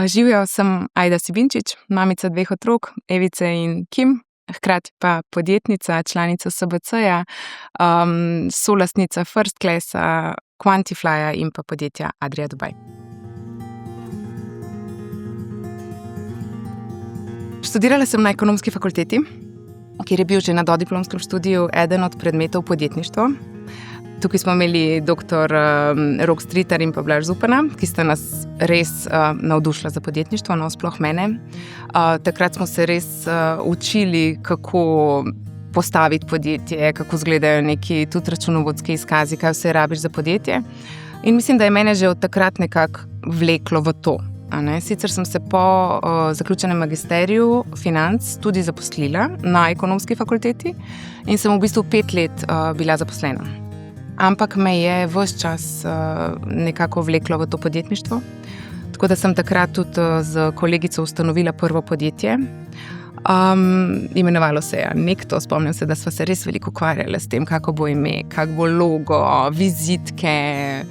Živjo, sem Ajda Sibinčič, mamica 2 otrok, Evice in Kim, hkrati pa podjetnica, članica SBC-ja, solastnica First Classa, Quantiflyja in pa podjetja Adria Dubai. Študirala sem na Ekonomski fakulteti, kjer je bil že na dodiplomskem študiju eden od predmetov podjetništvo. Tukaj smo imeli doktor Rok Stritar in pa Blaž Zupana, ki sta nas res navdušila za podjetništvo, no sploh mene. Takrat smo se res učili, kako postaviti podjetje, kako izgledajo neki tudi računovodski izkazi, kaj vse rabiš za podjetje. In mislim, da je mene že od takrat nekako vleklo v to. Sicer sem se po zaključenem magisteriju financ tudi zaposlila na Ekonomski fakulteti in sem v bistvu 5 let bila zaposlena. Ampak me je ves čas nekako vleklo v to podjetništvo. Tako da sem takrat tudi z kolegico ustanovila prvo podjetje. Imenovalo se je Nekto, spomnim se, da sva se res veliko ukvarjala s tem, kako bo ime, kako bo logo, vizitke,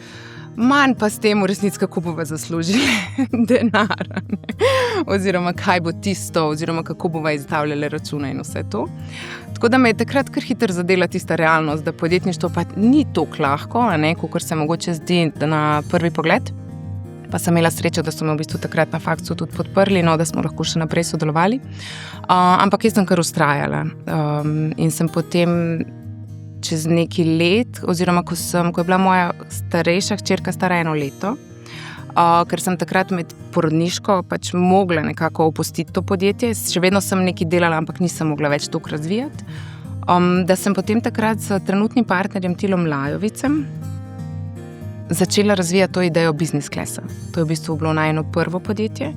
manj pa s tem v resnici, kako bova zaslužili denar, oziroma kaj bo tisto, oziroma kako bova izstavljali račune in vse to. Tako da me je takrat kar hitro zadela tista realnost, da podjetništvo pa ni tako lahko, kakor se mogoče zdi na prvi pogled. Pa sem imela srečo, da so me v bistvu takrat na faksu tudi podprli, da smo lahko še naprej sodelovali. Ampak jaz sem kar vztrajala in sem potem čez neki let, oziroma ko je bila moja starejša hčerka stara 1 leto, ker sem takrat med porodniško pač mogla nekako opustiti to podjetje, še vedno sem nekaj delala, ampak nisem mogla več toliko razvijati, da sem potem takrat s trenutnim partnerjem Tilom Lajovicem začela razvijati to idejo Business Classa. To je v bistvu bilo najino prvo podjetje.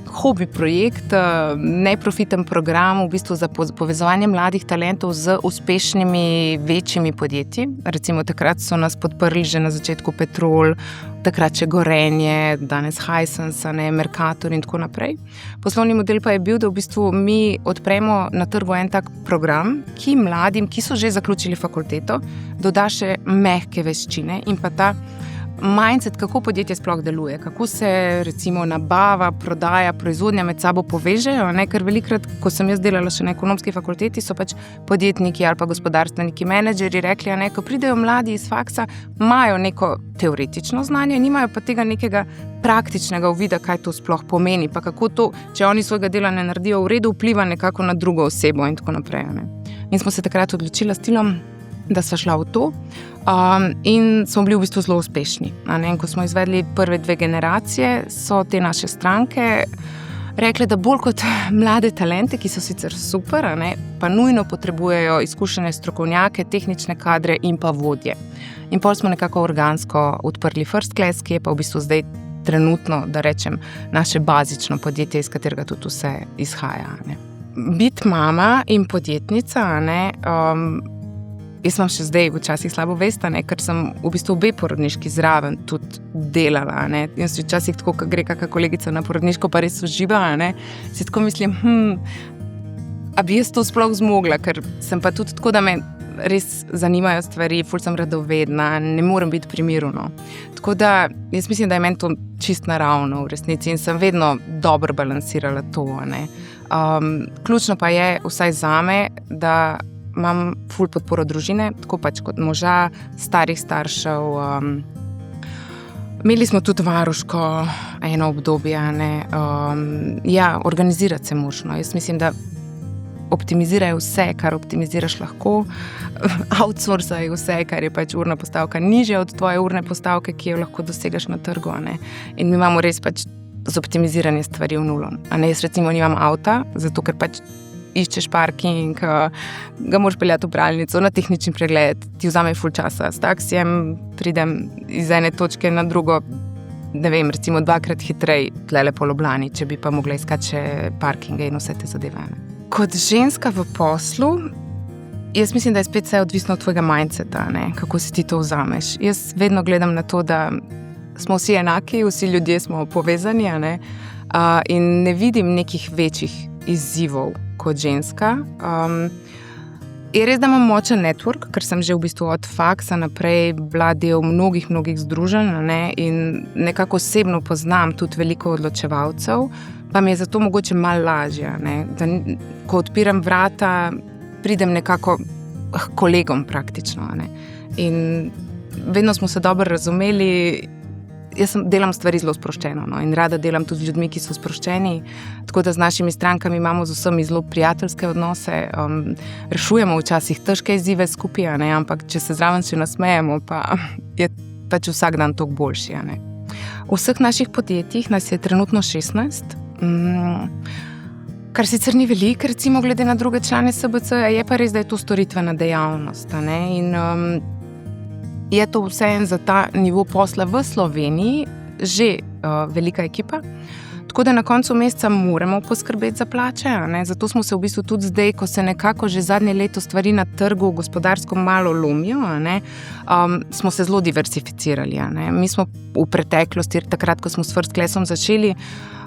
Hobi projekt, neprofiten program v bistvu za povezovanje mladih talentov z uspešnimi večjimi podjetji. Recimo takrat so nas podprli že na začetku Petrol, takrat še Gorenje, danes Hisense, Mercator in tako naprej. Poslovni model pa je bil, da v bistvu mi odpremo na trgu en tak program, ki mladim, ki so že zaključili fakulteto, doda še mehke veščine in pa ta mindset, kako podjetje sploh deluje, kako se recimo nabava, prodaja, proizvodnja med sabo povežejo, ker velikrat, ko sem jaz delala še na Ekonomski fakulteti, so pač podjetniki ali pa gospodarstveniki, menedžerji rekli, ko pridejo mladi iz faksa, imajo neko teoretično znanje, nimajo pa tega nekega praktičnega uvida, kaj to sploh pomeni, pa kako to, če oni svojega dela ne naredijo v redu, vpliva nekako na drugo osebo in tako naprej. In smo se takrat odločila s Tilom, da sva šla v to in smo bili v bistvu zelo uspešni. Ko smo izvedli prve 2 generacije, so te naše stranke rekle, da bolj kot mlade talente, ki so sicer super, pa nujno potrebujejo izkušene strokovnjake, tehnične kadre in pa vodje. In potem smo nekako organsko odprli First Class, ki je pa v bistvu zdaj trenutno, da rečem, naše bazično podjetje, iz katerega tudi vse izhaja. Biti mama in podjetnica, jaz imam še zdaj včasih slabo vest, ker sem v bistvu obe porodniški zraven tudi delala. Jaz si včasih tako, ko gre kakšna kolegica na porodniško, pa res uživa, si tako mislim, a bi jaz to sploh zmogla, ker sem pa tudi tako, da me res zanimajo stvari, ful sem radovedna, ne morem biti pri miru. Tako da jaz mislim, da je meni to čist naravno v resnici in sem vedno dobro balansirala to. Ključno pa je, vsaj zame, da imam ful podporo družine, tako pač kot moža, starih staršev. Imeli smo tudi varuško eno obdobje. Organizirati se možno. Jaz mislim, da optimizirajo vse, kar optimiziraš lahko. Outsourcajo vse, kar je pač urna postavka nižja od tvoje urne postavke, ki jo lahko dosegaš na trgu. In mi imamo res pač z optimiziranje stvari v nulo. Jaz recimo nimam avta, zato ker pač iščeš parking, ga moraš peljati v pralnico, na tehnični pregled, ti vzame ful časa. S taksijem pridem iz ene točke na drugo, recimo 2-krat hitrej tlele po Ljubljani, če bi pa mogla iskati še parkinge in vse te zadeve. Kot ženska v poslu, jaz mislim, da je spet vse odvisno od tvojega mindseta, kako si ti to vzameš. Jaz vedno gledam na to, da smo vsi enaki, vsi ljudje smo povezani, in ne vidim nekih večjih izzivov kot ženska. Je res, da imam močen network, ker sem že v bistvu od faksa naprej bila del mnogih združenj, ne, in nekako osebno poznam tudi veliko odločevalcev, pa mi je zato mogoče malo lažje, ne, da ko odpiram vrata, pridem nekako k kolegom praktično, ne. In vedno smo se dobro razumeli. Jaz delam stvari zelo sproščeno, no, in rada delam tudi z ljudmi, ki so sproščeni, tako da z našimi strankami imamo z vsemi zelo prijateljske odnose, rešujemo včasih težke izzive skupaj, ne, ampak če se zraven še nasmejemo, pa je pač vsak dan toliko boljši. Ne. V vseh naših podjetjih nas je trenutno 16, kar sicer ni veliko, recimo glede na druge člane SBC, je pa res, da je to storitvena dejavnost, ne, in je to vseeno za ta nivo posla v Sloveniji že velika ekipa, tako da na koncu meseca moramo poskrbeti za plače, ne? Zato smo se v bistvu tudi zdaj, ko se nekako že zadnje leto stvari na trgu gospodarsko malo lomijo, ne? Smo se zelo diversificirali. Ne? Mi smo v preteklosti, takrat, ko smo s First Classom začeli,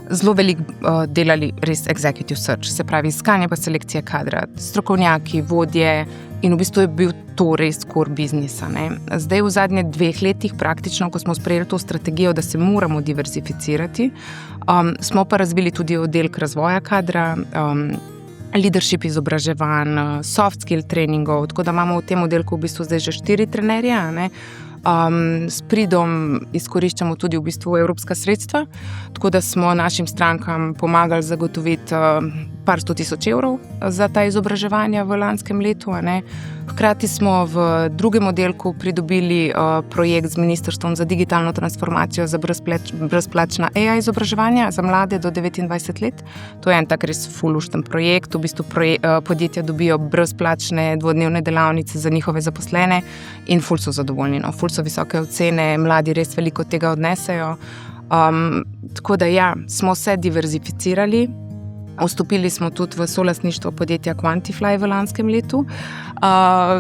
zelo veliko delali res executive search, se pravi iskanje pa selekcija kadra, strokovnjaki, vodje, in v bistvu je bil to res core biznisa. Ne? Zdaj v zadnjih 2 letih praktično, ko smo sprejeli to strategijo, da se moramo diversificirati, smo pa razvili tudi oddelek razvoja kadra, leadership izobraževanj, soft skill treningov, tako da imamo v tem oddelku v bistvu zdaj že 4 trenerje, ne? S pridom izkoriščamo tudi v bistvu evropska sredstva, tako da smo našim strankam pomagali zagotoviti par 100,000 evrov za ta izobraževanja v lanskem letu. Ne. Hkrati smo v drugem oddelku pridobili projekt z Ministrstvom za digitalno transformacijo za brezplačna AI izobraževanja za mlade do 29 let. To je en tak res fulušten projekt. V bistvu podjetja dobijo brezplačne dvodnevne delavnice za njihove zaposlene in ful so zadovoljni. No. Ful so visoke ocene, mladi res veliko tega odnesejo. Tako da ja, smo se diverzificirali. Vstopili smo tudi v solastništvo podjetja Quantifly v lanskem letu.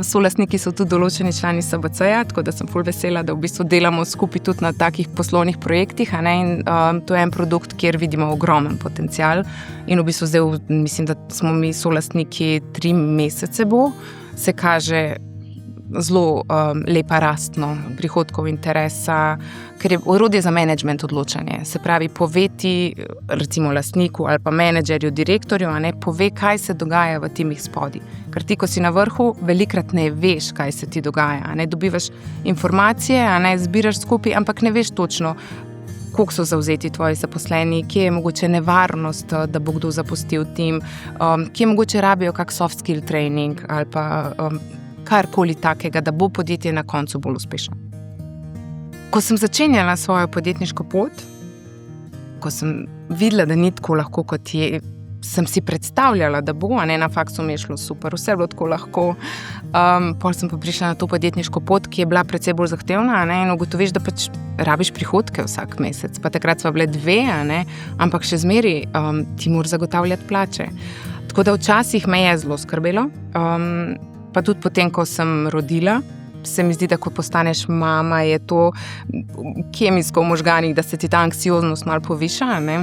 Solastniki so tudi določeni člani SBC-ja, tako da sem ful vesela, da v bistvu delamo skupaj tudi na takih poslovnih projektih. Ne? In to je en produkt, kjer vidimo ogromen potencial. In v bistvu zdaj, mislim, da smo mi solastniki 3 mesece bo, se kaže zelo lepa rastno prihodkov interesa, ker je orodje za management odločanje. Se pravi, poveti recimo lastniku ali pa menedžerju, direktorju, a ne, pove, kaj se dogaja v timih spodi. Ker ti, ko si na vrhu, velikrat ne veš, kaj se ti dogaja. A ne, dobivaš informacije, a ne, zbiraš skupaj, ampak ne veš točno, koliko so zavzeti tvoji zaposleni, kje je mogoče nevarnost, da bo kdo zapustil tim, kje mogoče rabijo kak soft skill training ali pa karkoli takega, da bo podjetje na koncu bolj uspešno. Ko sem začenjala svojo podjetniško pot, ko sem videla, da ni tako lahko, kot je, sem si predstavljala, da bo, a ne, na faksu mi je šlo super, vse bilo tako lahko. Pol sem pa prišla na to podjetniško pot, ki je bila precej bolj zahtevna, a ne, in ugotoviš, da pač rabiš prihodke vsak mesec, pa takrat sva bile 2, a ne, ampak še zmeri ti moraš zagotavljati plače. Tako da včasih me je zelo skrbelo, pa tudi potem, ko sem rodila, se mi zdi, da ko postaneš mama, je to kemijsko v možganih, da se ti ta anksioznost malo poviša, ne.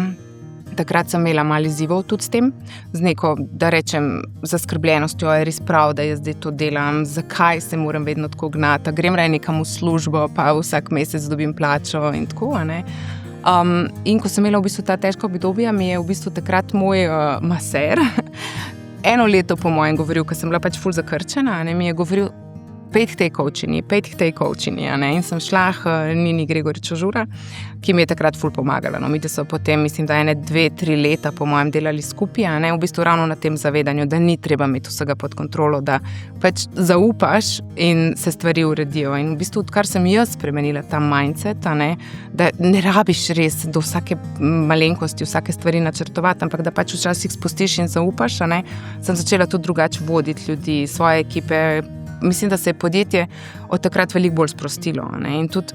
Takrat sem imela malo izzivov tudi s tem, z neko, da rečem, zaskrbljenostjo, je res prav, da jaz zdaj to delam, zakaj se moram vedno tako gnati, grem raje nekam v službo, pa vsak mesec dobim plačo in tako, a ne. In ko sem imela v bistvu ta težka obdobja, mi je v bistvu takrat moj maser 1 leto po mojem govoril, ker sem bila pač ful zakrčena, ne, mi je govoril, pejte k tej coachini, a ne, in sem šla k Nini Gregorič-Ožura, ki mi je takrat ful pomagala, no, mi so potem, mislim, da 2-3 leta po mojem delali skupaj, a ne, v bistvu ravno na tem zavedanju, da ni treba imeti vsega pod kontrolo, da pač zaupaš in se stvari uredijo, in v bistvu, odkar sem jaz spremenila ta mindset, a ne, da ne rabiš res do vsake malenkosti, vsake stvari načrtovati, ampak da pač včasih spustiš in zaupaš, a ne, sem začela tudi drugače voditi ljudi, svoje ekipe. Mislim, da se je podjetje od takrat veliko bolj sprostilo, ne? In tudi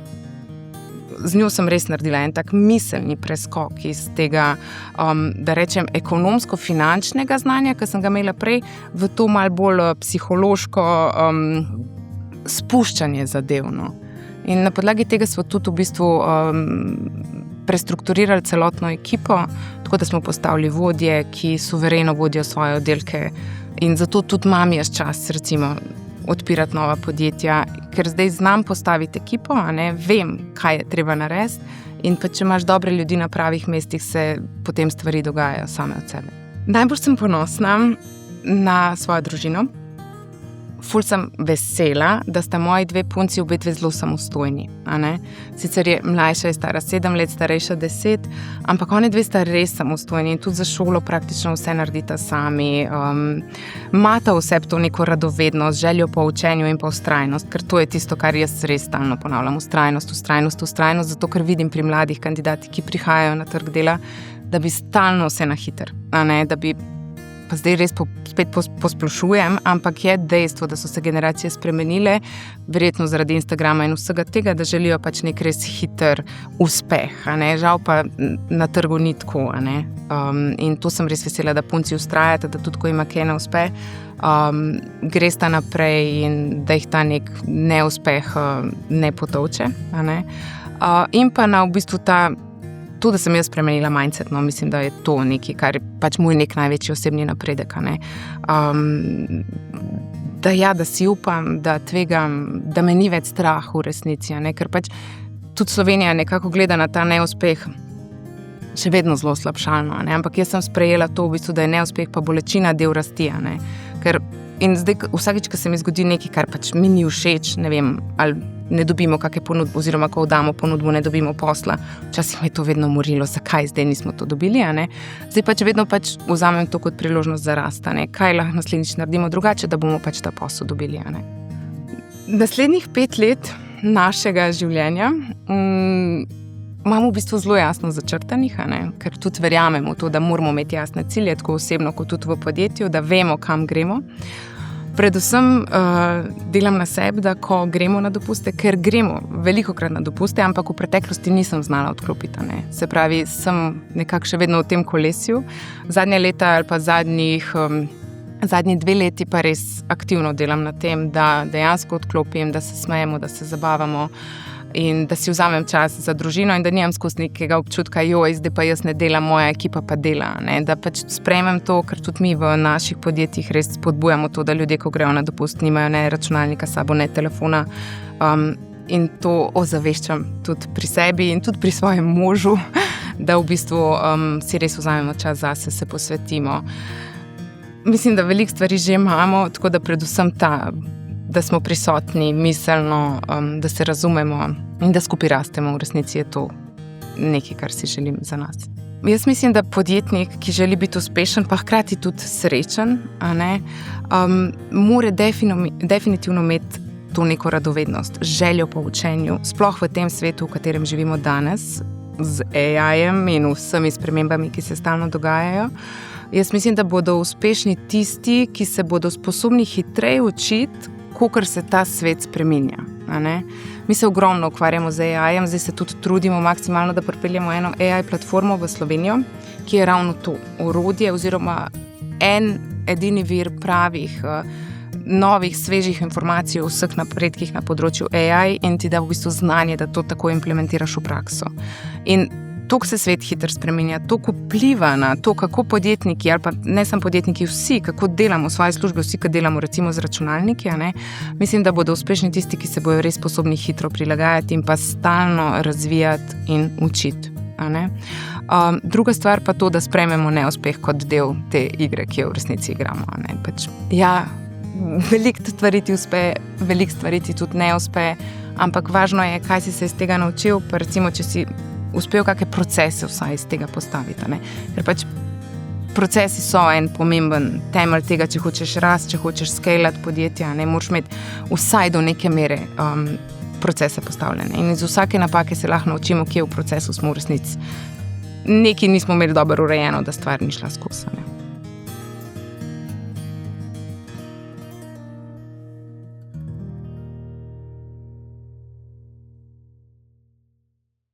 z njo sem res naredila en tak miselni preskok iz tega, da rečem, ekonomsko-finančnega znanja, ki sem ga imela prej, v to malo bolj psihološko spuščanje zadevno. In na podlagi tega smo tudi v bistvu prestrukturirali celotno ekipo, tako da smo postavili vodje, ki suvereno vodijo svoje oddelke in zato tudi imam jaz čas, recimo, odpirati nova podjetja, ker zdaj znam postaviti ekipo, vem, kaj je treba narediti in pa če imaš dobre ljudi na pravih mestih, se potem stvari dogajajo same od sebe. Najbolj sem ponosna na svojo družino. Ful sem vesela, da sta moji 2 punci obe zelo samostojni. Sicer je mlajša, je stara 7 let, starejša 10, ampak oni 2 sta res samostojni in tudi za šolo praktično vse naredita sami. Imata v sebi to neko radovednost, željo po učenju in pa vztrajnost, ker to je tisto, kar jaz res stalno ponavljam. Vztrajnost, zato ker vidim pri mladih kandidatih, ki prihajajo na trg dela, da bi stalno vse na hiter, da bi pa zdaj res spet posplošujem, ampak je dejstvo, da so se generacije spremenile, verjetno zaradi Instagrama in vsega tega, da želijo pač nek res hiter uspeh, žal pa na trgu ni tako, in to sem res vesela, da punci vztrajata, da tudi ko ima kaj ne uspe, gresta naprej in da jih ta nek neuspeh ne potolče, in pa na v bistvu to, da sem jaz spremenila mindset, mislim, da je to nekaj, kar je pač moj nek največji osebni napredek, da si upam, da tvegam, da me ni več strah v resnici, ker pač tudi Slovenija nekako gleda na ta neuspeh še vedno zelo slabšalno, ampak jaz sem sprejela to v bistvu, da je neuspeh pa bolečina del rasti, ker in zdaj vsakič, ko se mi zgodi nekaj, kar pač mi ni všeč, ne vem, ali ne dobimo kakšne ponudbe, oziroma ko damo ponudbo, ne dobimo posla. Včasih me je to vedno morilo, zakaj zdaj nismo to dobili, Zdaj pač vedno vzamem to kot priložnost za rast, Kaj lahko naslednjič naredimo drugače, da bomo pač ta posel dobili, Naslednjih 5 let našega življenja imamo v bistvu zelo jasno začrtanih, ker tudi verjamemo v to, da moramo imeti jasne cilje, tako osebno kot tudi v podjetju, da vemo, kam gremo. Predvsem delam na sebi, da ko gremo na dopuste, ker gremo velikokrat na dopuste, ampak v preteklosti nisem znala odklopiti. Se pravi, sem nekako še vedno v tem kolesju. Zadnje leta ali pa zadnji 2 leti pa res aktivno delam na tem, da dejansko odklopim, da se smejemo, da se zabavamo in da si vzamem čas za družino in da nimam skozi nekega občutka, zdaj pa jaz ne delam, moja ekipa pa dela. Da pač sprejmem to, ker tudi mi v naših podjetjih res spodbujamo to, da ljudje, ko grejo na dopust, nimajo ne računalnika sabo, ne telefona. In to ozaveščam tudi pri sebi in tudi pri svojem možu, da v bistvu si res vzamemo čas zase, se posvetimo. Mislim, da veliko stvari že imamo, tako da predvsem da smo prisotni miselno, da se razumemo in da skupaj rastemo. V resnici je to nekaj, kar si želim za nas. Jaz mislim, da podjetnik, ki želi biti uspešen, pa hkrati tudi srečen, mora definitivno imeti to neko radovednost, željo po učenju, sploh v tem svetu, v katerem živimo danes, z AI-jem in vsemi spremembami, ki se stalno dogajajo. Jaz mislim, da bodo uspešni tisti, ki se bodo sposobni hitreje učiti, kakor se ta svet spreminja. Mi se ogromno ukvarjamo z AI-jem, zdaj se tudi trudimo maksimalno, da pripeljemo eno AI platformo v Slovenijo, ki je ravno to orodje oziroma edini vir pravih, novih, svežih informacij o vseh napredkih na področju AI in ti da v bistvu znanje, da to tako implementiraš v prakso. In toliko se svet hitro spreminja, toliko vpliva na to, kako podjetniki, ali pa ne samo podjetniki, vsi, kako delamo svoje službe, vsi, ki delamo recimo z računalniki, mislim, da bodo uspešni tisti, ki se bodo res sposobni hitro prilagajati in pa stalno razvijati in učiti. Druga stvar pa to, da sprejmemo neuspeh kot del te igre, ki jo v resnici igramo. Veliko stvari ti uspe, veliko stvari ti tudi ne uspe, ampak važno je, kaj si se iz tega naučil, pa recimo, če si uspel kakšne procese vsaj iz tega postaviti. Ker pač procesi so en pomemben temelj tega, če hočeš rast, če hočeš skalati podjetja, moraš imeti vsaj do neke mere procese postavljene. In iz vsake napake se lahko naučimo, kje v procesu smo v resnici. Nekaj nismo imeli dobro urejeno, da stvar ni šla skozi.